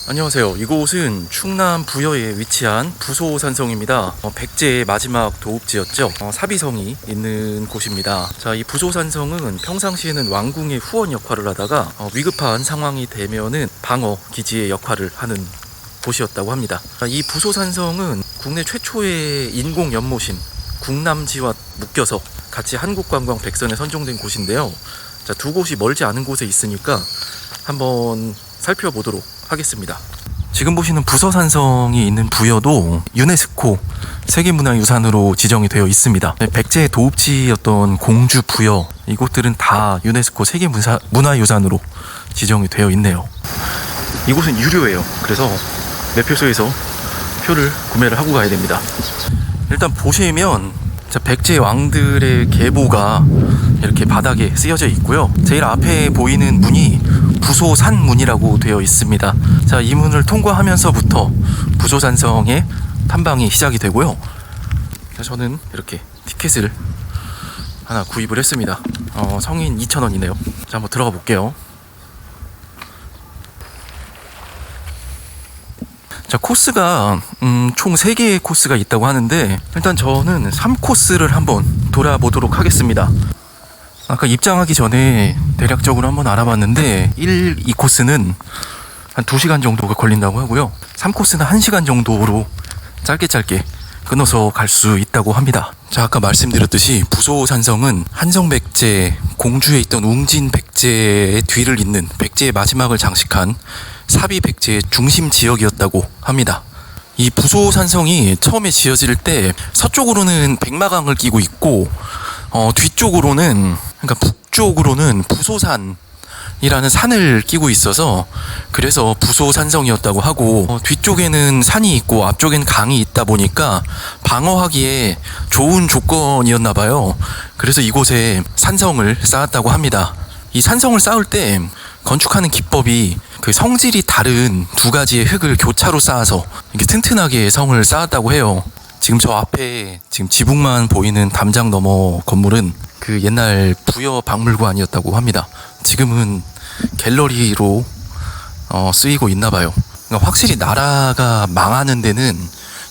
안녕하세요. 이곳은 충남 부여에 위치한 부소산성입니다. 백제의 마지막 도읍지였죠. 사비성이 있는 곳입니다. 자, 이 부소산성은 평상시에는 왕궁의 후원 역할을 하다가 위급한 상황이 되면은 방어 기지의 역할을 하는 곳이었다고 합니다. 이 부소산성은 국내 최초의 인공 연못인 국남지와 묶여서 같이 한국관광 100선에 선정된 곳인데요. 자, 두 곳이 멀지 않은 곳에 있으니까 한번 살펴보도록 하겠습니다. 지금 보시는 부소산성이 있는 부여도 유네스코 세계문화유산으로 지정이 되어 있습니다. 백제의 도읍지였던 공주, 부여 이곳들은 다 유네스코 세계문화유산으로 지정이 되어 있네요. 이곳은 유료예요. 그래서 매표소에서 표를 구매를 하고 가야 됩니다. 일단 보시면 백제 왕들의 계보가 이렇게 바닥에 쓰여져 있고요. 제일 앞에 보이는 문이 부소산문이라고 되어 있습니다. 자, 이 문을 통과하면서부터 부소산성의 탐방이 시작이 되고요. 저는 이렇게 티켓을 하나 구입을 했습니다. 성인 2,000원이네요. 자, 한번 들어가 볼게요. 자, 코스가 총 3개의 코스가 있다고 하는데 일단 저는 3코스를 한번 돌아보도록 하겠습니다. 아까 입장하기 전에 대략적으로 한번 알아봤는데 2코스는 한 2시간 정도가 걸린다고 하고요. 3코스는 1시간 정도로 짧게 끊어서 갈 수 있다고 합니다. 자, 아까 말씀드렸듯이 부소산성은 한성백제, 공주에 있던 웅진백제의 뒤를 잇는 백제의 마지막을 장식한 사비백제의 중심 지역이었다고 합니다. 이 부소산성이 처음에 지어질 때 서쪽으로는 백마강을 끼고 있고 뒤쪽으로는, 그러니까 북쪽으로는 부소산이라는 산을 끼고 있어서 그래서 부소산성이었다고 하고, 뒤쪽에는 산이 있고 앞쪽엔 강이 있다 보니까 방어하기에 좋은 조건이었나 봐요. 그래서 이곳에 산성을 쌓았다고 합니다. 이 산성을 쌓을 때 건축하는 기법이 그 성질이 다른 2가지의 흙을 교차로 쌓아서 이렇게 튼튼하게 성을 쌓았다고 해요. 지금 저 앞에 지금 지붕만 보이는 담장 너머 건물은 그 옛날 부여 박물관이었다고 합니다. 지금은 갤러리로 쓰이고 있나 봐요. 그러니까 확실히 나라가 망하는 데는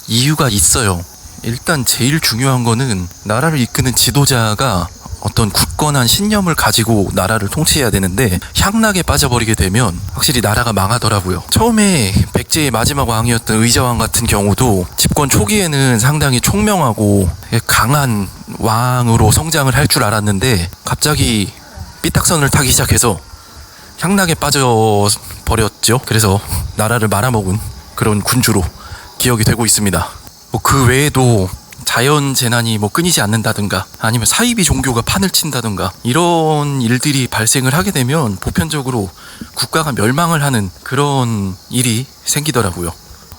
이유가 있어요. 일단 제일 중요한 거는 나라를 이끄는 지도자가 어떤 굳건한 신념을 가지고 나라를 통치해야 되는데 향락에 빠져버리게 되면 확실히 나라가 망하더라고요. 처음에 백제의 마지막 왕이었던 의자왕 같은 경우도 집권 초기에는 상당히 총명하고 강한 왕으로 성장을 할 줄 알았는데 갑자기 삐딱선을 타기 시작해서 향락에 빠져버렸죠. 그래서 나라를 말아먹은 그런 군주로 기억이 되고 있습니다. 그 외에도 자연 재난이 끊이지 않는다든가 아니면 사이비 종교가 판을 친다든가 이런 일들이 발생을 하게 되면 보편적으로 국가가 멸망을 하는 그런 일이 생기더라고요.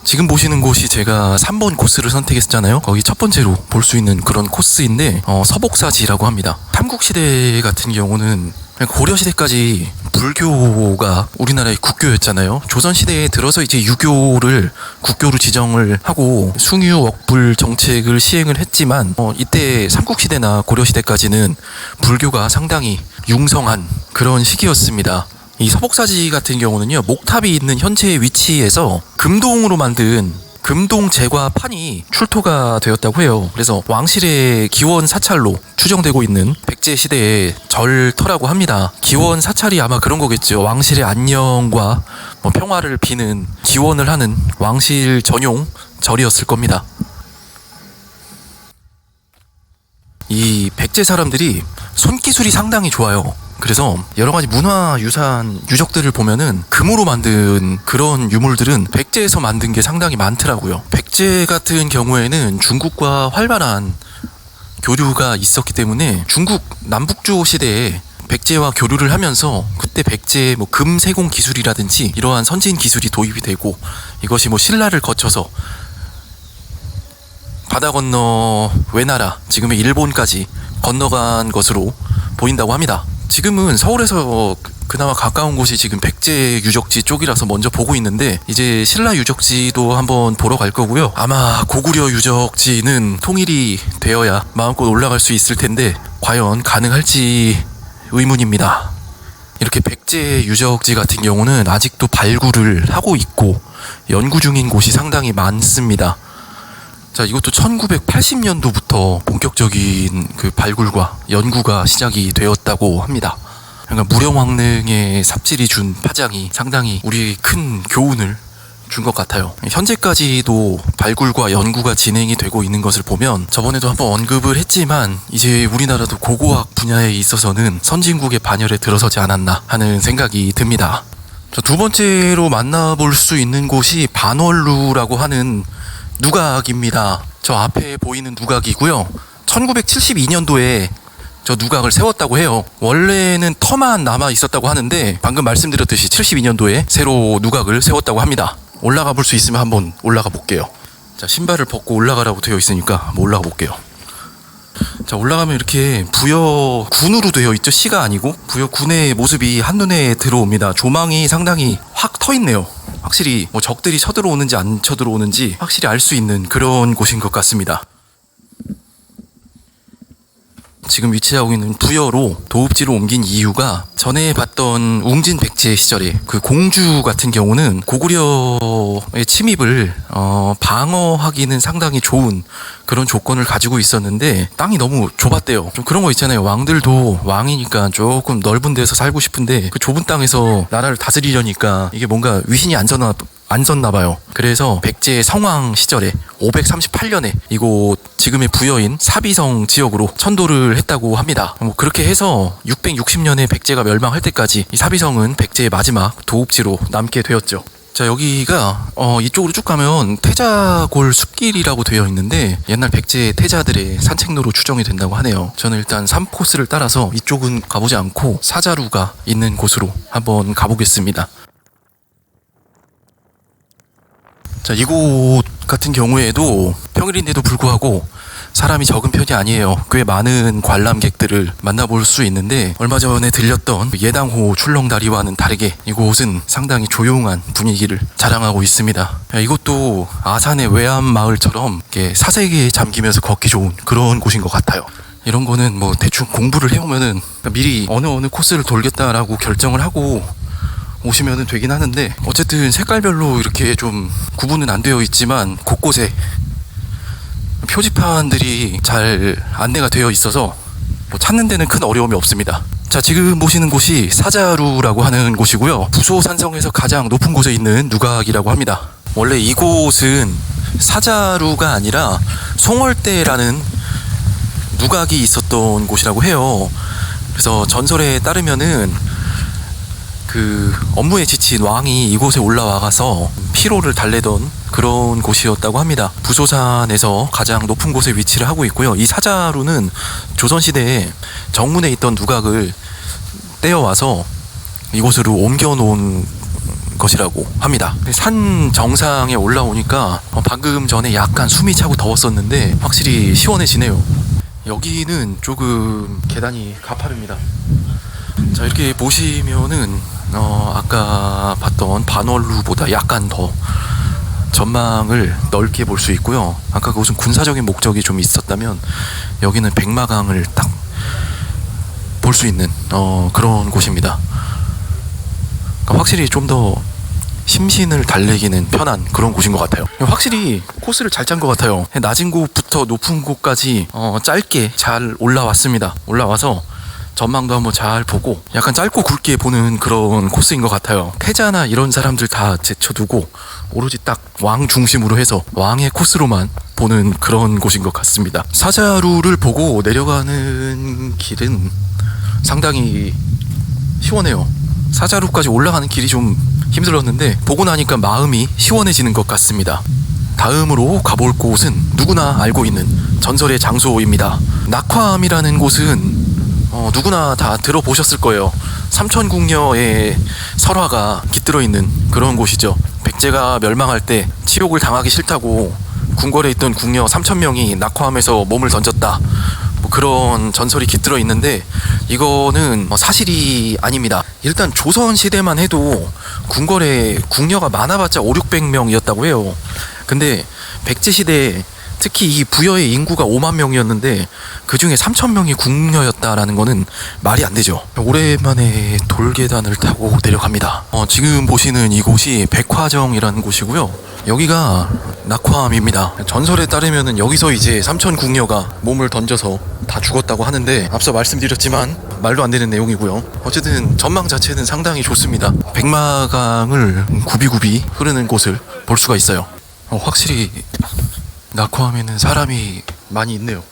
지금 보시는 곳이 제가 3번 코스를 선택했잖아요. 거기 첫 번째로 볼 수 있는 그런 코스인데 서복사지라고 합니다. 삼국시대 같은 경우는 고려시대까지 불교가 우리나라의 국교였잖아요. 조선시대에 들어서 이제 유교를 국교로 지정을 하고 숭유억불 정책을 시행을 했지만 이때 삼국시대나 고려시대까지는 불교가 상당히 융성한 그런 시기였습니다. 이 서복사지 같은 경우는요, 목탑이 있는 현재의 위치에서 금동으로 만든 금동 제과판이 출토가 되었다고 해요. 그래서 왕실의 기원 사찰로 추정되고 있는 백제 시대의 절터라고 합니다. 기원 사찰이 아마 그런 거겠죠. 왕실의 안녕과 평화를 비는 기원을 하는 왕실 전용 절이었을 겁니다. 이 백제 사람들이 손기술이 상당히 좋아요. 그래서 여러가지 문화유산 유적들을 보면은 금으로 만든 그런 유물들은 백제에서 만든 게 상당히 많더라고요. 백제 같은 경우에는 중국과 활발한 교류가 있었기 때문에 중국 남북조 시대에 백제와 교류를 하면서 그때 백제의 금세공 기술이라든지 이러한 선진 기술이 도입이 되고 이것이 신라를 거쳐서 바다 건너 외나라, 지금의 일본까지 건너간 것으로 보인다고 합니다. 지금은 서울에서 그나마 가까운 곳이 지금 백제 유적지 쪽이라서 먼저 보고 있는데 이제 신라 유적지도 한번 보러 갈 거고요. 아마 고구려 유적지는 통일이 되어야 마음껏 올라갈 수 있을 텐데 과연 가능할지 의문입니다. 이렇게 백제 유적지 같은 경우는 아직도 발굴을 하고 있고 연구 중인 곳이 상당히 많습니다. 자, 이것도 1980년도부터 본격적인 그 발굴과 연구가 시작이 되었다고 합니다. 그러니까 무령왕릉의 삽질이 준 파장이 상당히 우리에게 큰 교훈을 준 것 같아요. 현재까지도 발굴과 연구가 진행이 되고 있는 것을 보면 저번에도 한번 언급을 했지만 이제 우리나라도 고고학 분야에 있어서는 선진국의 반열에 들어서지 않았나 하는 생각이 듭니다. 자, 두 번째로 만나볼 수 있는 곳이 반월루라고 하는 누각입니다. 저 앞에 보이는 누각이고요. 1972년도에 저 누각을 세웠다고 해요. 원래는 터만 남아 있었다고 하는데 방금 말씀드렸듯이 72년도에 새로 누각을 세웠다고 합니다. 올라가 볼 수 있으면 한번 올라가 볼게요. 자, 신발을 벗고 올라가라고 되어 있으니까 한번 올라가 볼게요. 자, 올라가면 이렇게 부여군으로 되어 있죠. 시가 아니고 부여군의 모습이 한눈에 들어옵니다. 조망이 상당히 확 터 있네요. 확실히 뭐 적들이 쳐들어오는지 안 쳐들어오는지 확실히 알 수 있는 그런 곳인 것 같습니다. 지금 위치하고 있는 부여로 도읍지로 옮긴 이유가 전에 봤던 웅진 백제 시절에 그 공주 같은 경우는 고구려의 침입을 방어하기는 상당히 좋은 그런 조건을 가지고 있었는데 땅이 너무 좁았대요. 좀 그런 거 있잖아요. 왕들도 왕이니까 조금 넓은 데서 살고 싶은데 그 좁은 땅에서 나라를 다스리려니까 이게 뭔가 위신이 안 섰나 봐요. 그래서 백제 성왕 시절에 538년에 이곳 지금의 부여인 사비성 지역으로 천도를 했다고 합니다. 뭐 그렇게 해서 660년에 백제가 멸망할 때까지 이 사비성은 백제의 마지막 도읍지로 남게 되었죠. 자, 여기가 이쪽으로 쭉 가면 태자골 숲길이라고 되어 있는데 옛날 백제 태자들의 산책로로 추정이 된다고 하네요. 저는 일단 3코스를 따라서 이쪽은 가보지 않고 사자루가 있는 곳으로 한번 가보겠습니다. 자, 이곳 같은 경우에도 평일인데도 불구하고 사람이 적은 편이 아니에요. 꽤 많은 관람객들을 만나볼 수 있는데 얼마 전에 들렸던 예당호 출렁다리와는 다르게 이곳은 상당히 조용한 분위기를 자랑하고 있습니다. 이곳도 아산의 외암 마을처럼 사색에 잠기면서 걷기 좋은 그런 곳인 것 같아요. 이런 거는 뭐 대충 공부를 해오면은 미리 어느 코스를 돌겠다라고 결정을 하고 오시면 되긴 하는데 어쨌든 색깔별로 이렇게 좀 구분은 안 되어 있지만 곳곳에 표지판들이 잘 안내가 되어 있어서 뭐 찾는 데는 큰 어려움이 없습니다. 자, 지금 보시는 곳이 사자루라고 하는 곳이고요. 부소 산성에서 가장 높은 곳에 있는 누각이라고 합니다. 원래 이곳은 사자루가 아니라 송월대라는 누각이 있었던 곳이라고 해요. 그래서 전설에 따르면은 그 업무에 지친 왕이 이곳에 올라와가서 피로를 달래던 그런 곳이었다고 합니다. 부소산에서 가장 높은 곳에 위치를 하고 있고요. 이 사자루는 조선시대에 정문에 있던 누각을 떼어와서 이곳으로 옮겨놓은 것이라고 합니다. 산 정상에 올라오니까 방금 전에 약간 숨이 차고 더웠었는데 확실히 시원해지네요. 여기는 조금 계단이 가파릅니다. 자, 이렇게 보시면은 아까 봤던 반월루보다 약간 더 전망을 넓게 볼 수 있고요. 아까 그곳은 군사적인 목적이 좀 있었다면 여기는 백마강을 딱 볼 수 있는 그런 곳입니다. 그러니까 확실히 좀 더 심신을 달래기는 편한 그런 곳인 것 같아요. 확실히 코스를 잘 짠 것 같아요. 낮은 곳부터 높은 곳까지 짧게 잘 올라왔습니다. 올라와서 전망도 한번 잘 보고 약간 짧고 굵게 보는 그런 코스인 것 같아요. 태자나 이런 사람들 다 제쳐두고 오로지 딱 왕 중심으로 해서 왕의 코스로만 보는 그런 곳인 것 같습니다. 사자루를 보고 내려가는 길은 상당히 시원해요. 사자루까지 올라가는 길이 좀 힘들었는데 보고 나니까 마음이 시원해지는 것 같습니다. 다음으로 가볼 곳은 누구나 알고 있는 전설의 장소입니다. 낙화암이라는 곳은 누구나 다 들어보셨을 거예요. 삼천궁녀의 설화가 깃들어 있는 그런 곳이죠. 백제가 멸망할 때 치욕을 당하기 싫다고 궁궐에 있던 궁녀 3,000명이 낙화암에서 몸을 던졌다. 뭐 그런 전설이 깃들어 있는데 이거는 사실이 아닙니다. 일단 조선 시대만 해도 궁궐에 궁녀가 많아봤자 500~600명이었다고 해요. 근데 백제 시대에 특히 이 부여의 인구가 5만 명이었는데 그 중에 3천 명이 궁녀였다라는 거는 말이 안 되죠. 오랜만에 돌계단을 타고 내려갑니다. 지금 보시는 이곳이 백화정이라는 곳이고요. 여기가 낙화암입니다. 전설에 따르면은 여기서 이제 3천 궁녀가 몸을 던져서 다 죽었다고 하는데 앞서 말씀드렸지만 말도 안 되는 내용이고요. 어쨌든 전망 자체는 상당히 좋습니다. 백마강을 굽이굽이 흐르는 곳을 볼 수가 있어요. 확실히 낙화암에는 사람이 많이 있네요.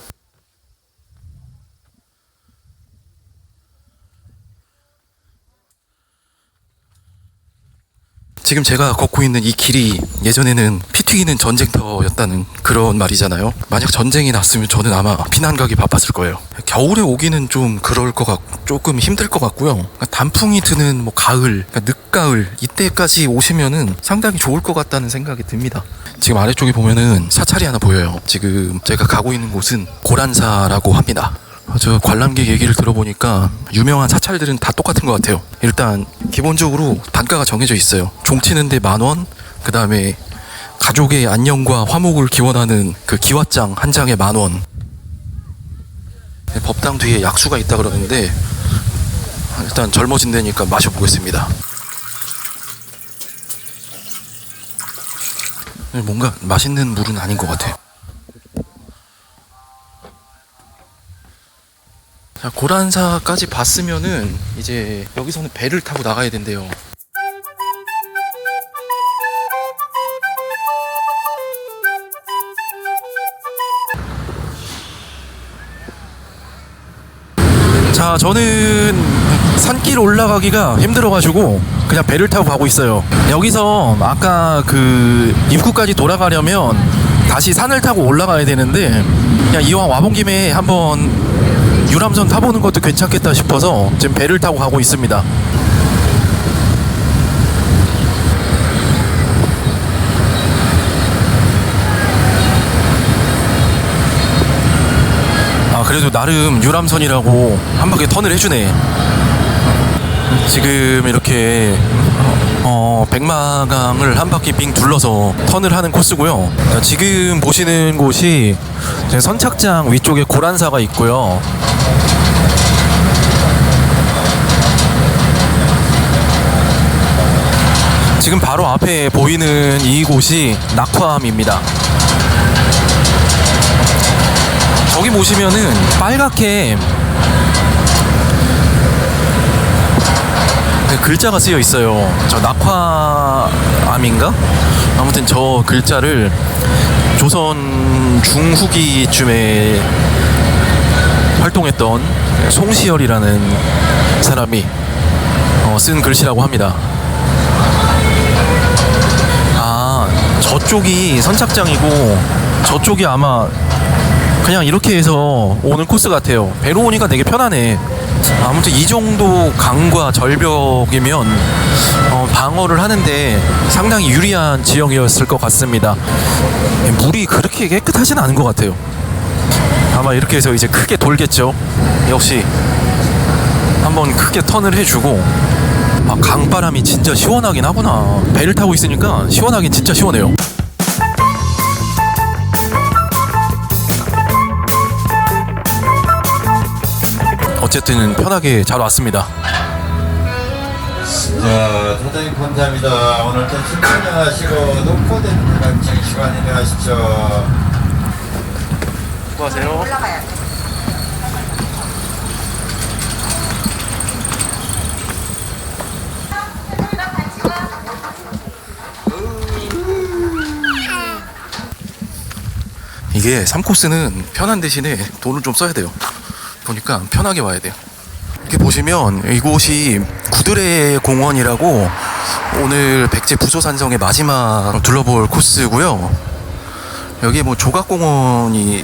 지금 제가 걷고 있는 이 길이 예전에는 피 튀기는 전쟁터였다는 그런 말이잖아요. 만약 전쟁이 났으면 저는 아마 피난 가기 바빴을 거예요. 겨울에 오기는 좀 그럴 것 같고 조금 힘들 것 같고요. 단풍이 드는 뭐 가을, 늦가을 이때까지 오시면은 상당히 좋을 것 같다는 생각이 듭니다. 지금 아래쪽에 보면은 사찰이 하나 보여요. 지금 제가 가고 있는 곳은 고란사라고 합니다. 저 관람객 얘기를 들어보니까 유명한 사찰들은 다 똑같은 것 같아요. 일단 기본적으로 단가가 정해져 있어요. 종치는데 10,000원, 그 다음에 가족의 안녕과 화목을 기원하는 그 기와장 한 장에 10,000원. 법당 뒤에 약수가 있다 그러는데 일단 젊어진다니까 마셔보겠습니다. 뭔가 맛있는 물은 아닌 것 같아요. 자, 고란사까지 봤으면은 이제 여기서는 배를 타고 나가야 된대요. 자, 저는 산길 올라가기가 힘들어가지고 그냥 배를 타고 가고 있어요. 여기서 아까 그 입구까지 돌아가려면 다시 산을 타고 올라가야 되는데 그냥 이왕 와본 김에 한번 유람선 타보는 것도 괜찮겠다 싶어서 지금 배를 타고 가고 있습니다. 그래도 나름 유람선이라고 한 바퀴 턴을 해주네. 지금 이렇게 백마강을 한 바퀴 빙 둘러서 턴을 하는 코스고요. 지금 보시는 곳이 선착장 위쪽에 고란사가 있고요. 지금 바로 앞에 보이는 이곳이 낙화암입니다. 저기 보시면은 빨갛게 글자가 쓰여 있어요. 저 낙화암인가? 아무튼 저 글자를 조선 중후기쯤에 활동했던 송시열이라는 사람이 쓴 글씨라고 합니다. 저쪽이 선착장이고 저쪽이 아마 그냥 이렇게 해서 오는 코스 같아요. 배로 오니까 되게 편하네. 아무튼 이 정도 강과 절벽이면 방어를 하는데 상당히 유리한 지형이었을 것 같습니다. 물이 그렇게 깨끗하진 않은 것 같아요. 아마 이렇게 해서 이제 크게 돌겠죠. 역시 한번 크게 턴을 해주고. 강바람이 진짜 시원하긴 하구나. 배를 타고 있으니까 시원하긴 진짜 시원해요. 어쨌든 편하게 잘 왔습니다. 자, 사장님 감사합니다. 오늘도 신청하시고 녹화된 방청 시간이 되하십시오. 수고하세요. 올라가요. 이게 3코스는 편한 대신에 돈을 좀 써야 돼요. 보니까 편하게 와야 돼요. 이렇게 보시면 이곳이 구드레 공원이라고 오늘 백제 부조산성의 마지막 둘러볼 코스고요. 여기 뭐 조각공원이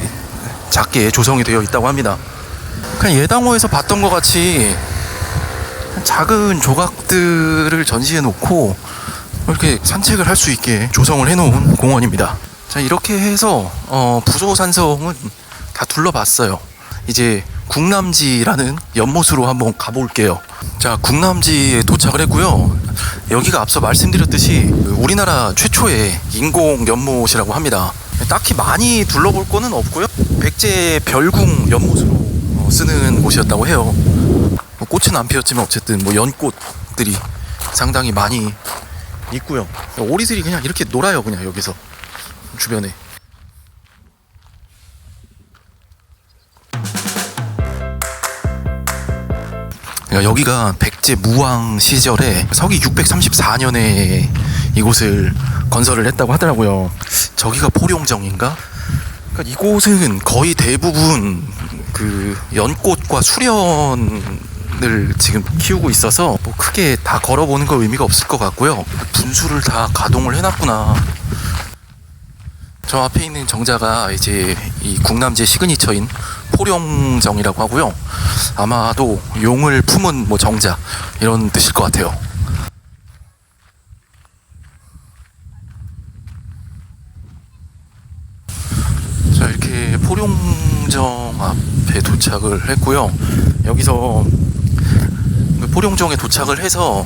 작게 조성이 되어 있다고 합니다. 그냥 예당호에서 봤던 것 같이 작은 조각들을 전시해 놓고 이렇게 산책을 할 수 있게 조성을 해 놓은 공원입니다. 자, 이렇게 해서 부조산성은 다 둘러봤어요. 이제 국남지라는 연못으로 한번 가볼게요. 자, 국남지에 도착을 했고요. 여기가 앞서 말씀드렸듯이 우리나라 최초의 인공 연못이라고 합니다. 딱히 많이 둘러볼 거는 없고요. 백제 별궁 연못으로 쓰는 곳이었다고 해요. 뭐 꽃은 안 피었지만 어쨌든 뭐 연꽃들이 상당히 많이 있고요. 오리들이 그냥 이렇게 놀아요. 그냥 여기서 주변에. 여기가 백제 무왕 시절에 서기 634년에 이곳을 건설을 했다고 하더라고요. 저기가 포룡정인가? 그러니까 이곳은 거의 대부분 그 연꽃과 수련을 지금 키우고 있어서 뭐 크게 다 걸어보는 거 의미가 없을 것 같고요. 분수를 다 가동을 해놨구나. 저 앞에 있는 정자가 이제 이 궁남제 시그니처인 포룡정이라고 하고요. 아마도 용을 품은 뭐 정자 이런 뜻일 것 같아요. 자, 이렇게 포룡정 앞에 도착을 했고요. 여기서 포룡정에 도착을 해서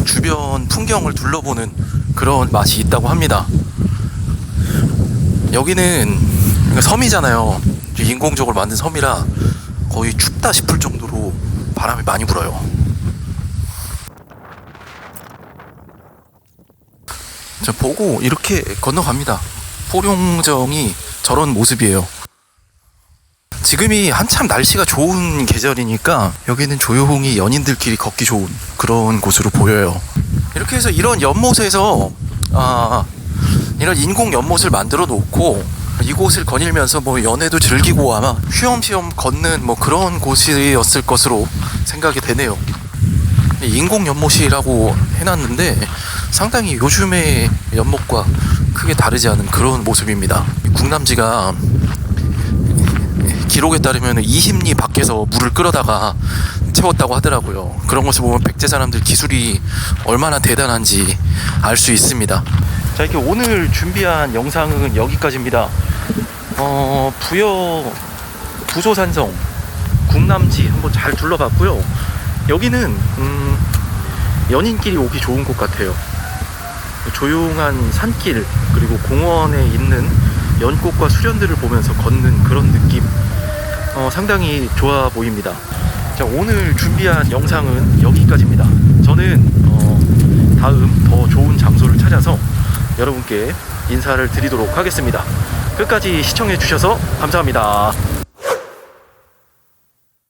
주변 풍경을 둘러보는 그런 맛이 있다고 합니다. 여기는 섬이잖아요. 인공적으로 만든 섬이라 거의 춥다 싶을 정도로 바람이 많이 불어요. 자, 보고 이렇게 건너갑니다. 포룡정이 저런 모습이에요. 지금이 한참 날씨가 좋은 계절이니까 여기는 조용히 연인들끼리 걷기 좋은 그런 곳으로 보여요. 이렇게 해서 이런 연못에서 이런 인공 연못을 만들어 놓고 이곳을 거닐면서 뭐 연애도 즐기고 아마 쉬엄쉬엄 걷는 뭐 그런 곳이었을 것으로 생각이 되네요. 인공 연못이라고 해놨는데 상당히 요즘의 연못과 크게 다르지 않은 그런 모습입니다. 궁남지가 기록에 따르면 20리 밖에서 물을 끌어다가 채웠다고 하더라고요. 그런 것을 보면 백제 사람들 기술이 얼마나 대단한지 알 수 있습니다. 자, 이렇게 오늘 준비한 영상은 여기까지입니다. 부소산성 궁남지 한번 잘 둘러봤고요. 여기는 연인끼리 오기 좋은 곳 같아요. 조용한 산길 그리고 공원에 있는 연꽃과 수련들을 보면서 걷는 그런 느낌 상당히 좋아 보입니다. 자, 오늘 준비한 영상은 여기까지입니다. 저는 다음 더 좋은 장소를 찾아서 여러분께 인사를 드리도록 하겠습니다. 끝까지 시청해 주셔서 감사합니다.